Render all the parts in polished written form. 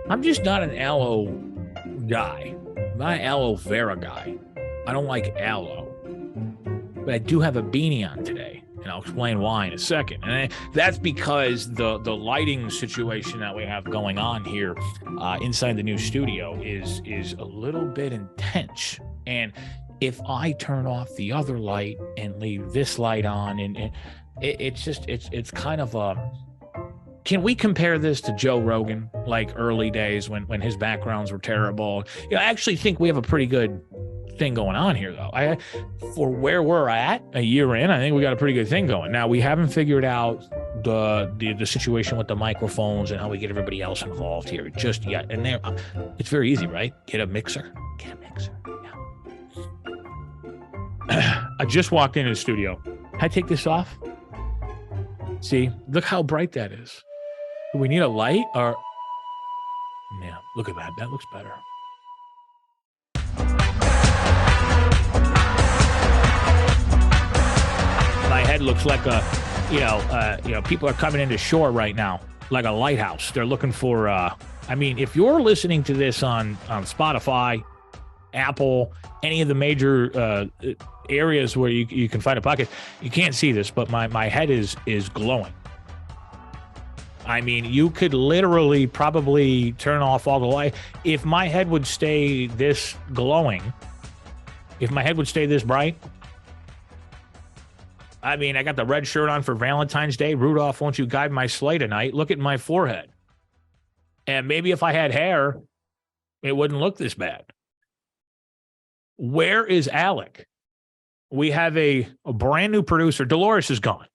I'm just not an aloe guy. I'm not an aloe vera guy. I don't like aloe. But I do have a beanie on today, and I'll explain why in a second. And that's because the lighting situation that we have going on here inside the new studio is a little bit intense. And if I turn off the other light and leave this light on, and it's kind of a... Can we compare this to Joe Rogan, like early days when his backgrounds were terrible? I actually think we have a pretty good thing going on here, though. For where we're at a year in, I think we got a pretty good thing going. Now, we haven't figured out the situation with the microphones and how we get everybody else involved here just yet. And there, it's very easy, right? Get a mixer. Yeah. I just walked into the studio. Can I take this off? See, look how bright that is. Do we need a light or... Yeah, look at that. That looks better. My head looks like people are coming into shore right now, like a lighthouse. They're looking for, if you're listening to this on Spotify, Apple, any of the major areas where you can find a podcast, you can't see this, but my head is glowing. I mean, you could literally probably turn off all the light. If my head would stay this glowing, if my head would stay this bright, I mean, I got the red shirt on for Valentine's Day. Rudolph, won't you guide my sleigh tonight? Look at my forehead. And maybe if I had hair, it wouldn't look this bad. Where is Alec? We have a brand new producer. Dolores is gone.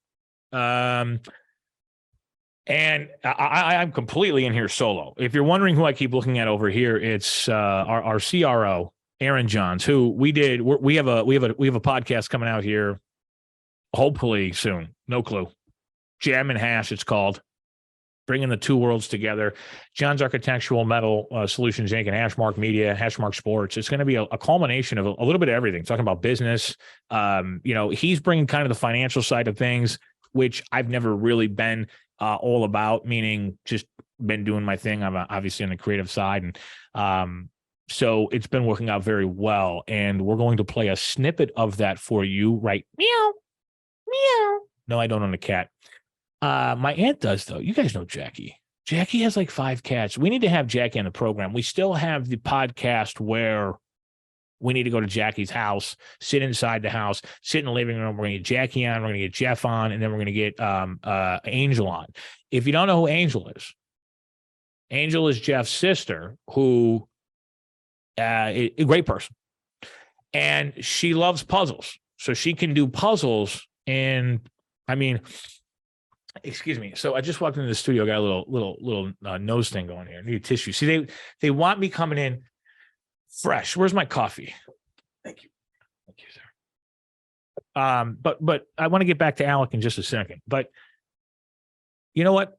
And I'm completely in here solo. If you're wondering who I keep looking at over here, it's our CRO, Aaron Johns, who we have a podcast coming out here, hopefully soon. No clue. Jam and Hash, it's called. Bringing the two worlds together. John's Architectural Metal Solutions Inc. and Hashmark Media, Hashmark Sports. It's going to be a culmination of a little bit of everything. Talking about business. He's bringing kind of the financial side of things, which I've never really been all about, meaning just been doing my thing. I'm obviously on the creative side. And so it's been working out very well. And we're going to play a snippet of that for you, right? Meow, meow. No, I don't own a cat. My aunt does, though. You guys know Jackie. Jackie has like 5 cats. We need to have Jackie on the program. We still have the podcast where we need to go to Jackie's house, sit inside the house, sit in the living room. We're going to get Jackie on. We're going to get Jeff on. And then we're going to get Angel on. If you don't know who Angel is Jeff's sister, who is a great person. And she loves puzzles. So she can do puzzles. And I mean... Excuse me. So I just walked into the studio, got a little nose thing going here. I need a tissue. See, they want me coming in fresh. Where's my coffee? Thank you, sir. But I want to get back to Alec in just a second. But you know what?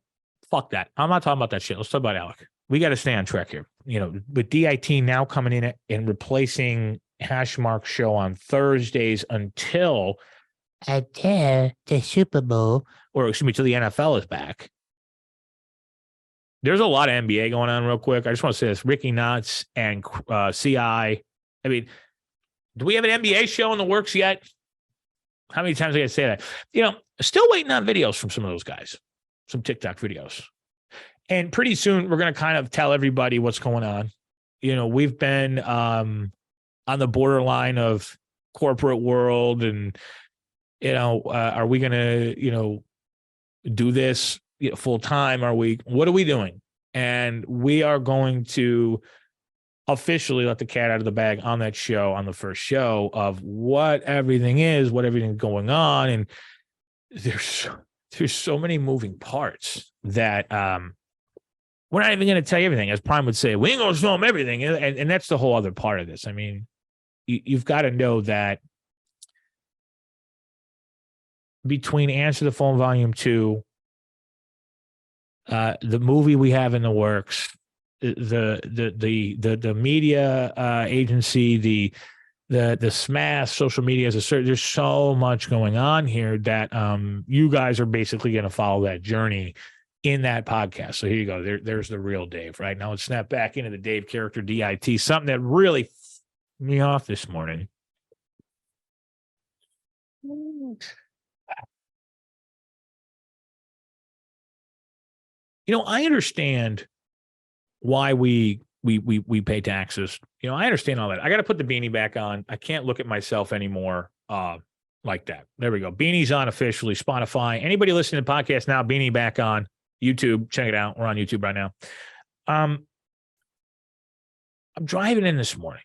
Fuck that. I'm not talking about that shit. Let's talk about Alec. We got to stay on track here. With DIT now coming in and replacing Hashmark show on Thursdays until the Super Bowl. Or excuse me, till the NFL is back. There's a lot of NBA going on real quick. I just want to say this. Ricky Knotts and CI. I mean, do we have an NBA show in the works yet? How many times I got to say that? Still waiting on videos from some of those guys. Some TikTok videos. And pretty soon, we're going to kind of tell everybody what's going on. We've been on the borderline of corporate world and, are we going to, do this full time? What are we doing? And we are going to officially let the cat out of the bag on that show, on the first show, of what everything's going on. And there's so many moving parts that we're not even going to tell you everything. As Prime would say, we ain't going to show them everything. And that's the whole other part of this. I mean, you've got to know that between Answer the Phone Volume 2, the movie we have in the works, the media agency, the smash, social media as a search, there's so much going on here that you guys are basically going to follow that journey in that podcast. So here you go. There's the real Dave, right? Now let's snap back into the Dave character, DIT, something that really f- me off this morning. I understand why we pay taxes. I understand all that. I got to put the beanie back on. I can't look at myself anymore like that. There we go. Beanie's on officially. Spotify. Anybody listening to the podcast now, beanie back on YouTube. Check it out. We're on YouTube right now. I'm driving in this morning,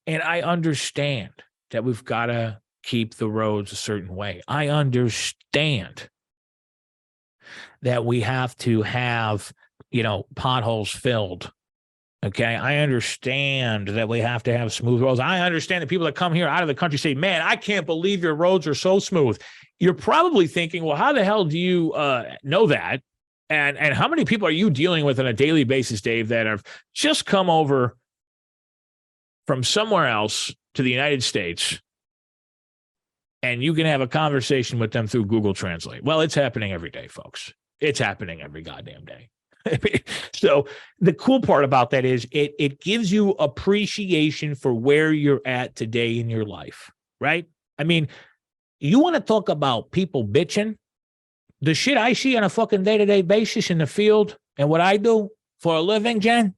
and I understand that we've got to keep the roads a certain way. I understand that we have to have, potholes filled. Okay. I understand that we have to have smooth roads. I understand that people that come here out of the country say, man, I can't believe your roads are so smooth. You're probably thinking, well, how the hell do you know that? And how many people are you dealing with on a daily basis, Dave, that have just come over from somewhere else to the United States, and you can have a conversation with them through Google Translate? Well, it's happening every day, folks. It's happening every goddamn day. So the cool part about that is it gives you appreciation for where you're at today in your life, right? I mean, you want to talk about people bitching? The shit I see on a fucking day-to-day basis in the field and what I do for a living, Jen,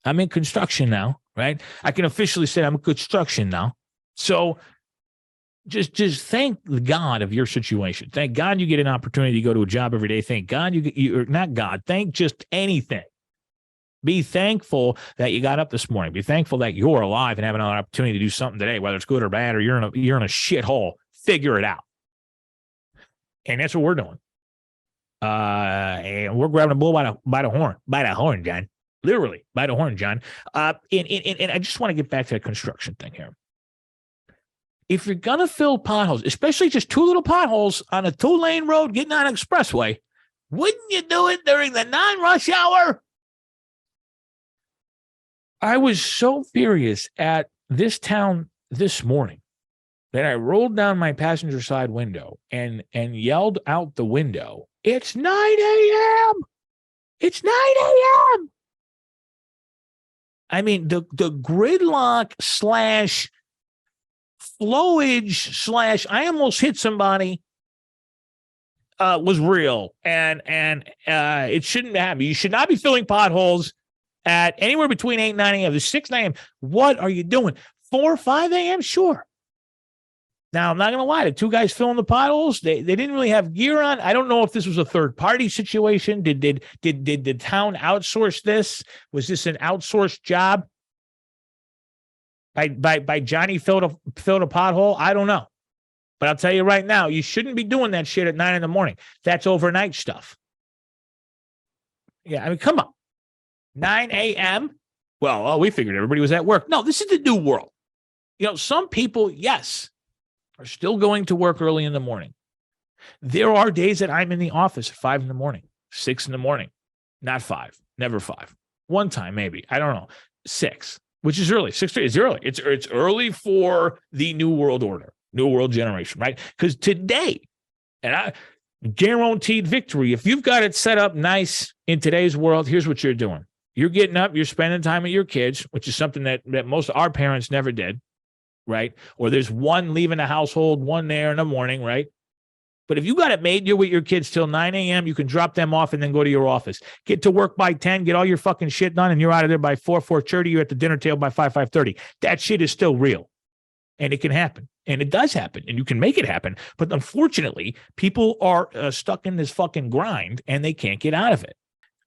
I'm in construction now, right? I can officially say I'm in construction now. So just thank God of your situation. Thank God you get an opportunity to go to a job every day. Thank God you're not God. Thank just anything. Be thankful that you got up this morning. Be thankful that you're alive and have another opportunity to do something today, whether it's good or bad, or you're in a shithole. Figure it out. And that's what we're doing. And we're grabbing a bull by the horn, John. Literally by the horn, John. And I just want to get back to the construction thing here. If you're going to fill potholes, especially just two little potholes on a 2-lane road getting on an expressway, wouldn't you do it during the non-rush hour? I was so furious at this town this morning that I rolled down my passenger side window and yelled out the window, "It's 9 a.m. It's 9 a.m. I mean, the gridlock / flowage / I almost hit somebody was real, and it shouldn't happen. You should not be filling potholes at anywhere between 8 and 9 a.m. to 6 a.m. What are you doing? 4 or 5 a.m.? Sure. Now, I'm not going to lie. The two guys filling the potholes, they didn't really have gear on. I don't know if this was a third-party situation. Did the town outsource this? Was this an outsourced job by Johnny filled a pothole? I don't know. But I'll tell you right now, you shouldn't be doing that shit at 9 in the morning. That's overnight stuff. Yeah, I mean, come on. 9 a.m.? Well, we figured everybody was at work. No, this is the new world. Some people, yes, are still going to work early in the morning. There are days that I'm in the office at 5 in the morning, 6 in the morning, not 5, never 5. One time, maybe. I don't know. 6, which is early. 6:30 is early. It's early for the new world order, new world generation, right? Because today, and I guaranteed victory, if you've got it set up nice in today's world, here's what you're doing. You're getting up, you're spending time with your kids, which is something that most of our parents never did, right? Or there's one leaving the household, one there in the morning, right? But if you got it made, you're with your kids till 9 a.m., you can drop them off and then go to your office. Get to work by 10, get all your fucking shit done, and you're out of there by 4:30. You're at the dinner table by 5:30. That shit is still real. And it can happen. And it does happen. And you can make it happen. But unfortunately, people are stuck in this fucking grind and they can't get out of it.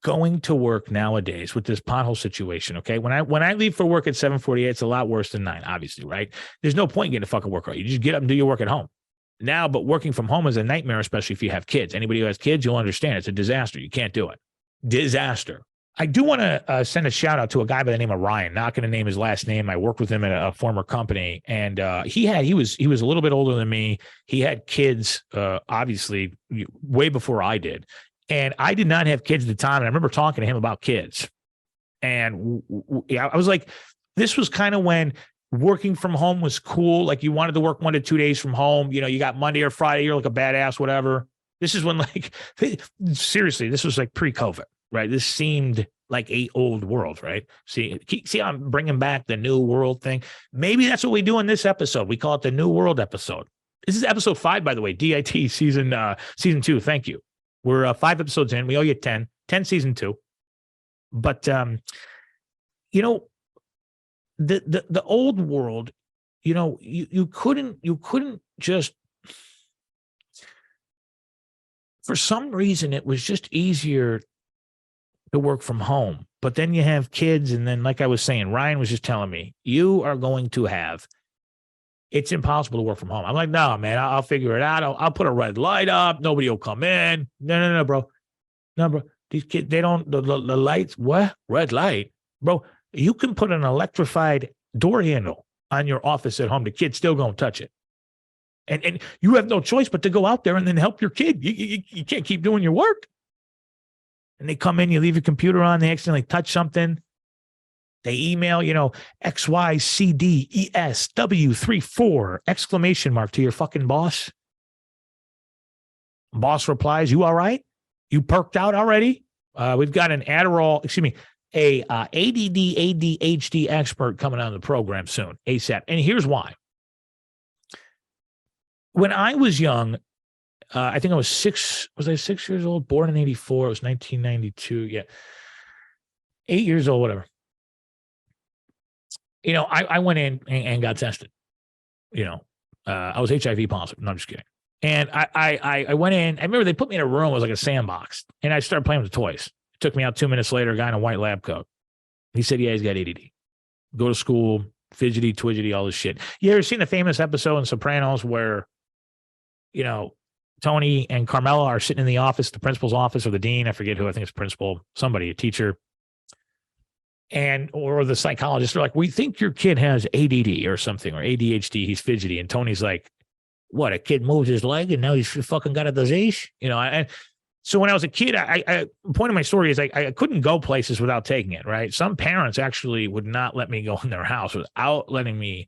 Going to work nowadays with this pothole situation, okay? When I leave for work at 7:48, it's a lot worse than 9, obviously, right? There's no point in getting to fucking work. Right? You just get up and do your work at home. Now, but working from home is a nightmare, especially if you have kids. Anybody who has kids, you'll understand. It's a disaster. You can't do it. Disaster. I do want to send a shout out to a guy by the name of Ryan. Not going to name his last name. I worked with him at a former company, and he was a little bit older than me. He had kids, obviously, way before I did. And I did not have kids at the time. And I remember talking to him about kids. And I was like, this was kind of when working from home was cool. Like you wanted to work 1 to 2 days from home. You got Monday or Friday, you're like a badass, whatever. This is when, like, seriously, this was like pre-COVID, right? This seemed like a old world, right? See, I'm bringing back the new world thing. Maybe that's what we do in this episode. We call it the new world episode. This is episode 5, by the way, DIT season 2. Thank you. We're 5 episodes in. We owe you 10 season 2. But, you know, the old world, you know, you couldn't just, for some reason, it was just easier to work from home. But then you have kids. And then, like I was saying, Ryan was just telling me, you are going to have, it's impossible to work from home. I'm like, no, man, I'll figure it out. I'll put a red light up. Nobody will come in. No, bro. No, bro. These kids, they don't, the lights, what? Red light? Bro, you can put an electrified door handle on your office at home. The kid's still going to touch it. And you have no choice but to go out there and then help your kid. You can't keep doing your work. And they come in, you leave your computer on, they accidentally touch something. They email, you know, XYCDESW34 exclamation mark to your fucking boss. Boss replies, you all right? You perked out already? We've got an ADD, ADHD expert coming on the program soon, ASAP. And here's why. When I was young, I think I was 6 years old, born in 84. It was 1992. Yeah. 8 years old, whatever. You know, I went in and got tested. You know, I was HIV positive. No, I'm just kidding. And I went in. I remember they put me in a room. It was like a sandbox. And I started playing with the toys. It took me out 2 minutes later, a guy in a white lab coat. He said, yeah, he's got ADD. Go to school, fidgety, twidgety, all this shit. You ever seen the famous episode in Sopranos where, you know, Tony and Carmela are sitting in the office, the principal's office, or the dean, I forget who, I think it's principal, somebody, a teacher, or the psychologist. They're like, we think your kid has ADD or something, or ADHD, he's fidgety. And Tony's like, what, a kid moves his leg and now he's fucking got a disease? You know, and so when I was a kid, the point of my story is I couldn't go places without taking it, right? Some parents actually would not let me go in their house without letting me,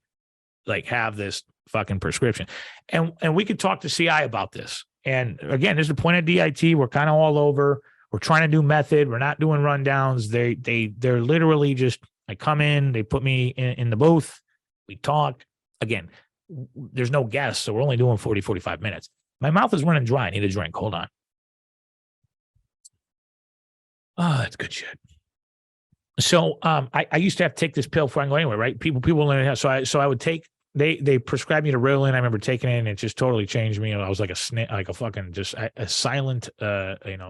like, have this fucking prescription. And we could talk to CI about this. And again, this is the point of DIT. We're kind of all over. We're trying to do method. We're not doing rundowns. They're literally just, I come in, they put me in the booth. We talk. Again, there's no guests, so we're only doing 40, 45 minutes. My mouth is running dry. I need a drink. Hold on. Oh, that's good shit. So I used to have to take this pill before I can go anywhere, right? People learn how. So I would take, they prescribed me to Ritalin. I remember taking it, and it just totally changed me. I was like a snake, like a fucking just a silent,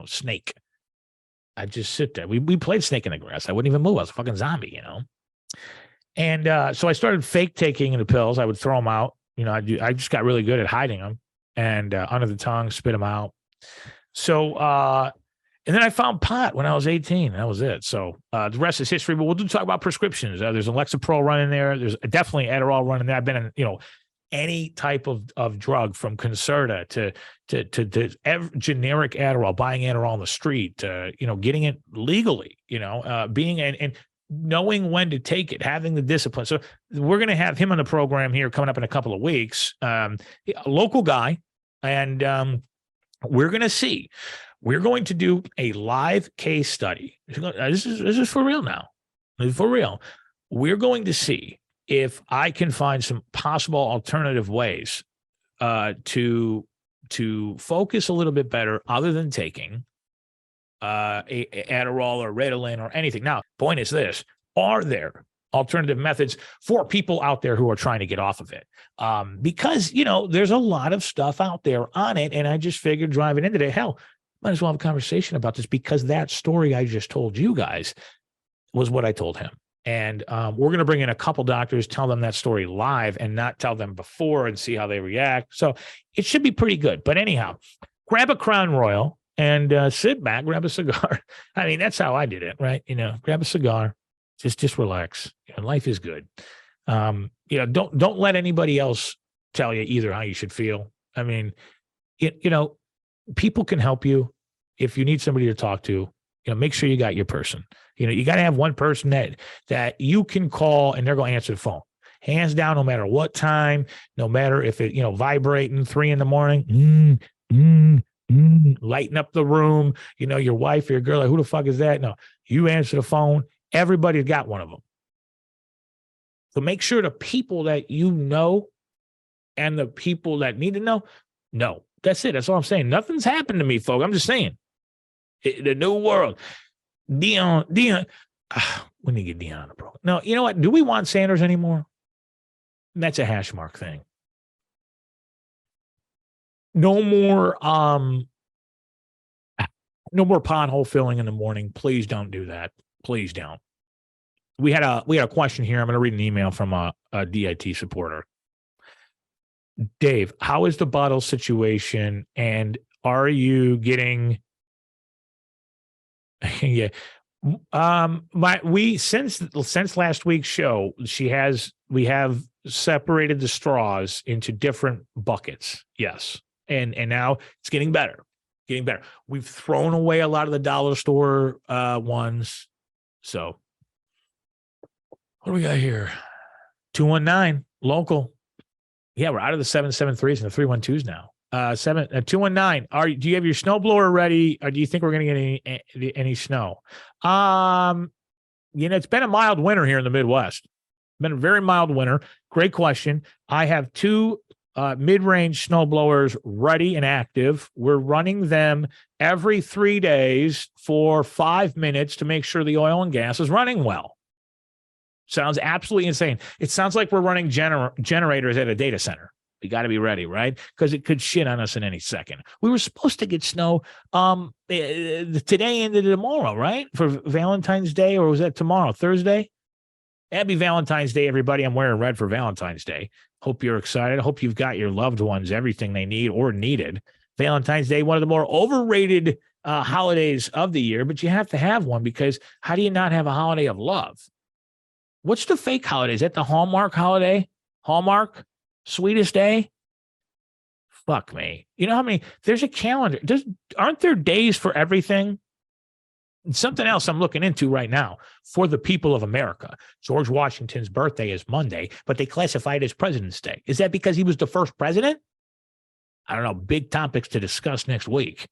snake. I'd just sit there. We played Snake in the Grass. I wouldn't even move. I was a fucking zombie, you know. And so I started fake taking the pills. I would throw them out. You know, I just got really good at hiding them, and under the tongue, spit them out. So and then I found pot when I was 18. That was it. So the rest is history. But we'll talk about prescriptions. There's an Lexapro running there. There's definitely Adderall running there. I've been in, you know, any type of drug, from Concerta to generic Adderall, buying Adderall on the street, you know, getting it legally, you know, being and knowing when to take it, having the discipline. So we're going to have him on the program here coming up in a couple of weeks, a local guy. And we're going to see. We're going to do a live case study. This is for real now. This is for real. We're going to see if I can find some possible alternative ways to focus a little bit better, other than taking Adderall or Ritalin or anything. Now, point is this: are there alternative methods for people out there who are trying to get off of it? Because, you know, there's a lot of stuff out there on it, and I just figured driving into it, hell, might as well have a conversation about this, because that story I just told you guys was what I told him. And we're going to bring in a couple doctors, tell them that story live and not tell them before, and see how they react. So it should be pretty good. But anyhow, grab a Crown Royal and sit back, grab a cigar. I mean, that's how I did it, right? You know, grab a cigar, just relax. You know, life is good. You know, don't let anybody else tell you either how you should feel. I mean, you know, people can help you. If you need somebody to talk to, you know, make sure you got your person. You know, you got to have one person that you can call and they're going to answer the phone. Hands down, no matter what time, no matter if it, you know, vibrating 3 a.m. Lighten up the room. Your wife or your girl, like, who the fuck is that? No, you answer the phone. Everybody's got one of them. So make sure the people that you know and the people that need to know, no. That's it. That's all I'm saying. Nothing's happened to me, folks. I'm just saying. The new world. Dion. We need to get Dion on the program. No, you know what? Do we want Sanders anymore? That's a Hashmark thing. No more pothole filling in the morning. Please don't do that. Please don't. We had a question here. I'm going to read an email from a DIT supporter. Dave, how is the bottle situation, and are you getting? Yeah, since last week's show, we have separated the straws into different buckets. Yes, and now it's getting better. We've thrown away a lot of the dollar store ones. So what do we got here? 219 local. Yeah, we're out of the 773s and the 312s now. 219. Do you have your snowblower ready, or do you think we're going to get any snow? It's been a mild winter here in the Midwest. Been a very mild winter. Great question. I have two mid-range snowblowers ready and active. We're running them every 3 days for 5 minutes to make sure the oil and gas is running well. Sounds absolutely insane. It sounds like we're running generators at a data center. We got to be ready, right? Because it could shit on us in any second. We were supposed to get snow today into tomorrow, right? For Valentine's Day, or was that tomorrow, Thursday? Happy Valentine's Day, everybody. I'm wearing red for Valentine's Day. Hope you're excited. Hope you've got your loved ones everything they need or needed. Valentine's Day, one of the more overrated holidays of the year, but you have to have one, because how do you not have a holiday of love? What's the fake holiday? Is that the Hallmark holiday? Hallmark? Sweetest Day? Fuck me. You know how many? There's a calendar. Aren't there days for everything? And something else I'm looking into right now for the people of America. George Washington's birthday is Monday, but they classify it as President's Day. Is that because he was the first president? I don't know. Big topics to discuss next week.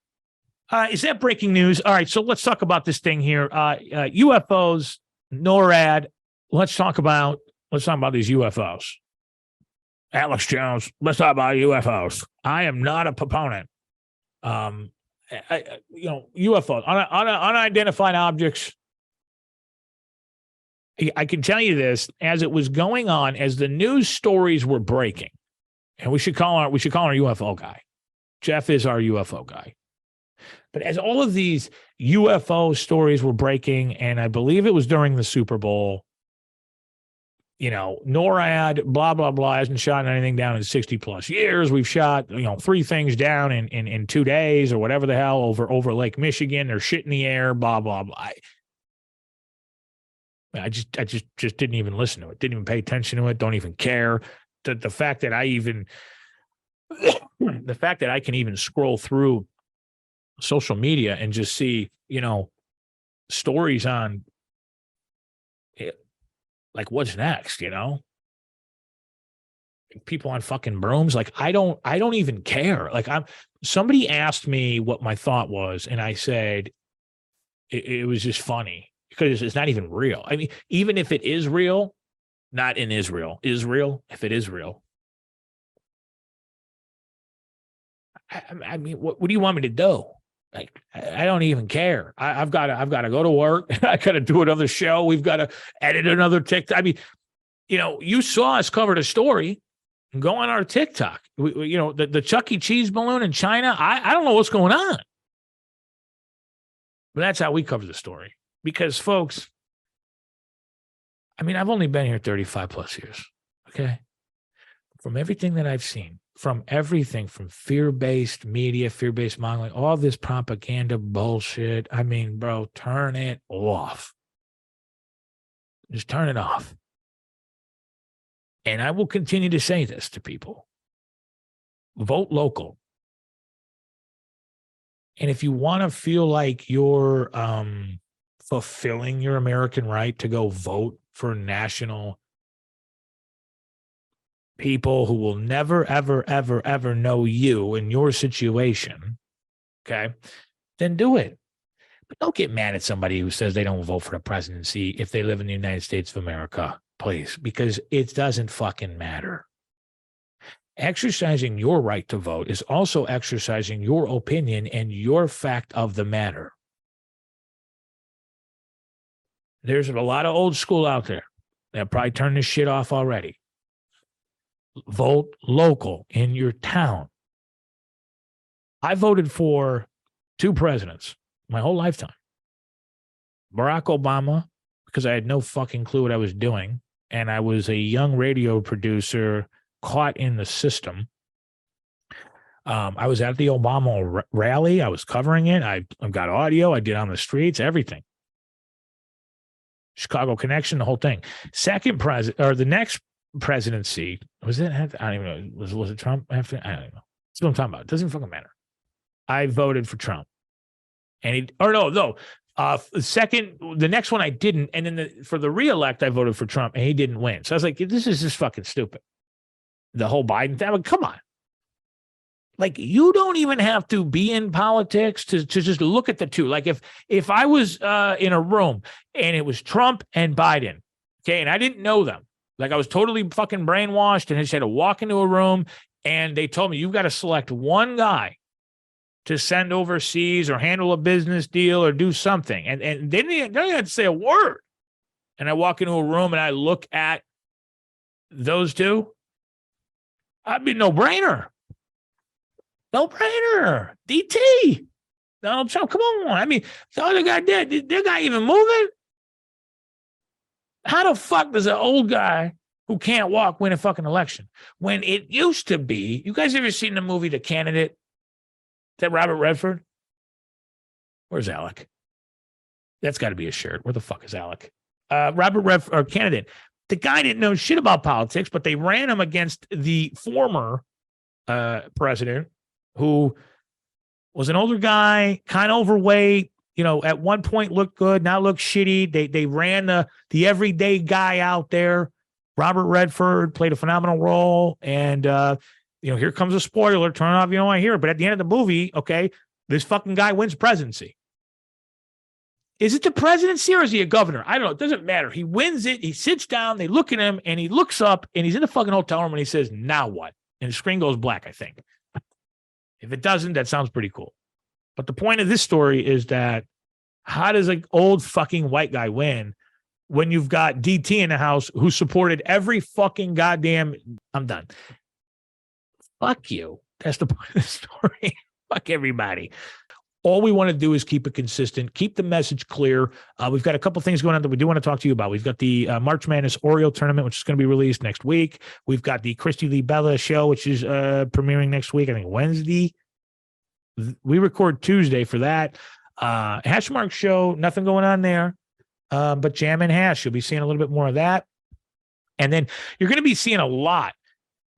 Is that breaking news? All right, so let's talk about this thing here. UFOs, NORAD. Let's talk about these UFOs. Alex Jones, let's talk about UFOs. I am not a proponent. UFOs, unidentified objects. I can tell you this, as it was going on, as the news stories were breaking, and we should call our UFO guy. Jeff is our UFO guy. But as all of these UFO stories were breaking, and I believe it was during the Super Bowl, NORAD, blah, blah, blah, hasn't shot anything down in 60 plus years. We've shot, 3 things down in 2 days or whatever the hell over Lake Michigan. There's shit in the air, blah, blah, blah. I just didn't even listen to it. Didn't even pay attention to it. Don't even care. The fact that I can even scroll through social media and just see, stories on it, like what's next, people on fucking brooms. Like, I don't even care. Like, somebody asked me what my thought was, and I said it was just funny because it's not even real. I mean, even if it is real, not in Israel, if it is real. I mean, what do you want me to do? Like, I don't even care. I've got to go to work. I got to do another show. We've got to edit another TikTok. I mean, you saw us cover the story. Go on our TikTok. The Chuck E. Cheese balloon in China. I don't know what's going on. But that's how we cover the story. Because, folks, I mean, I've only been here 35 plus years. Okay. From everything that I've seen, from everything from fear-based media, fear-based modeling, all this propaganda bullshit. I mean, bro, turn it off. Just turn it off. And I will continue to say this to people. Vote local. And if you want to feel like you're fulfilling your American right to go vote for national people who will never, ever, ever, ever know you in your situation, okay, then do it. But don't get mad at somebody who says they don't vote for the presidency if they live in the United States of America, please, because it doesn't fucking matter. Exercising your right to vote is also exercising your opinion and your fact of the matter. There's a lot of old school out there that probably turned this shit off already. Vote local in your town. I voted for 2 presidents my whole lifetime. Barack Obama, because I had no fucking clue what I was doing, and I was a young radio producer caught in the system. I was at the Obama rally. I was covering it. I got audio. I did on the streets, everything. Chicago Connection, the whole thing. The next presidency, was it? I don't even know. Was it Trump after? I don't even know. That's what I'm talking about. It doesn't fucking matter. I voted for Trump. And the next one I didn't. And then for the reelect, I voted for Trump and he didn't win. So I was like, this is just fucking stupid. The whole Biden thing. I mean, come on. Like, you don't even have to be in politics to just look at the two. Like, if I was in a room and it was Trump and Biden, okay, and I didn't know them, like I was totally fucking brainwashed and I just had to walk into a room and they told me, you've got to select one guy to send overseas or handle a business deal or do something. And they didn't have to say a word. And I walk into a room and I look at those two, I'd be no-brainer. No-brainer. DT. Donald Trump, come on. I mean, the other guy did. That guy even moving? How the fuck does an old guy who can't walk win a fucking election? When it used to be, you guys ever seen the movie The Candidate? Is that Robert Redford? Where's Alec? That's got to be a shirt. Where the fuck is Alec? Robert Redford, or Candidate. The guy didn't know shit about politics, but they ran him against the former president, who was an older guy, kind of overweight, at one point looked good, now looks shitty. They ran the everyday guy out there. Robert Redford played a phenomenal role. And, here comes a spoiler. Turn it off if you don't want to hear it. But at the end of the movie, okay, this fucking guy wins presidency. Is it the presidency or is he a governor? I don't know. It doesn't matter. He wins it. He sits down. They look at him and he looks up and he's in the fucking hotel room and he says, now what? And the screen goes black, I think. If it doesn't, that sounds pretty cool. But the point of this story is that how does an old fucking white guy win when you've got DT in the house who supported every fucking goddamn... I'm done. Fuck you. That's the point of the story. Fuck everybody. All we want to do is keep it consistent, keep the message clear. We've got a couple things going on that we do want to talk to you about. We've got the March Madness Oreo tournament, which is going to be released next week. We've got the Christy Lee Bella show, which is premiering next week, I think Wednesday. We record Tuesday for that. Hashmark show, nothing going on there, but Jam and Hash. You'll be seeing a little bit more of that. And then you're going to be seeing a lot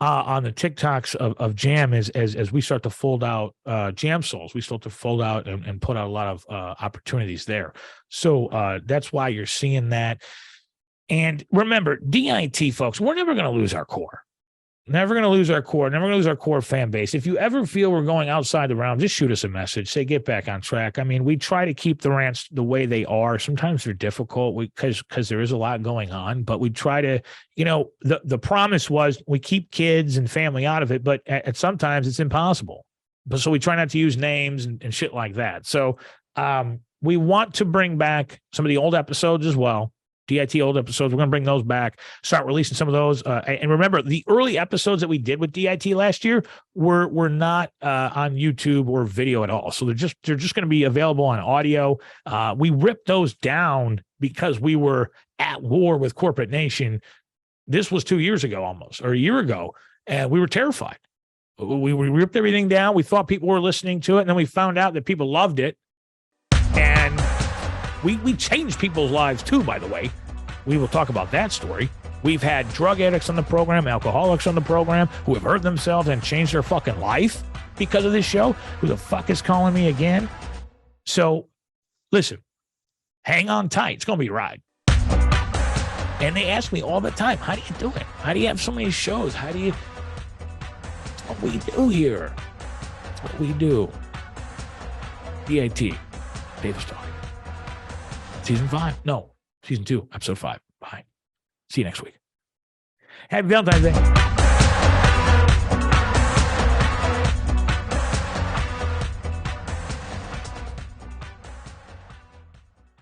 on the TikToks of Jam as we start to fold out Jam Souls. We start to fold out and put out a lot of opportunities there. So that's why you're seeing that. And remember, DIT, folks, we're never going to lose our core. Never going to lose our core. Never going to lose our core fan base. If you ever feel we're going outside the realm, just shoot us a message. Say, get back on track. I mean, we try to keep the rants the way they are. Sometimes they're difficult because there is a lot going on, but we try to, the promise was we keep kids and family out of it, but at sometimes it's impossible. But so we try not to use names and shit like that. So we want to bring back some of the old episodes as well. DIT old episodes. We're going to bring those back, start releasing some of those. And remember, the early episodes that we did with DIT last year were not on YouTube or video at all. So they're just going to be available on audio. We ripped those down because we were at war with Corporate Nation. This was 2 years ago almost, or a year ago, and we were terrified. We ripped everything down. We thought people were listening to it, and then we found out that people loved it. And we changed people's lives too, by the way. We will talk about that story. We've had drug addicts on the program, alcoholics on the program who have hurt themselves and changed their fucking life because of this show. Who the fuck is calling me again? So listen, hang on tight. It's going to be a ride. And they ask me all the time, how do you do it? How do you have so many shows? How do you... It's what we do here. It's what we do. DAT. Davis Talk. Season 5. No, Season 2, Episode 5. Bye. See you next week. Happy Valentine's Day.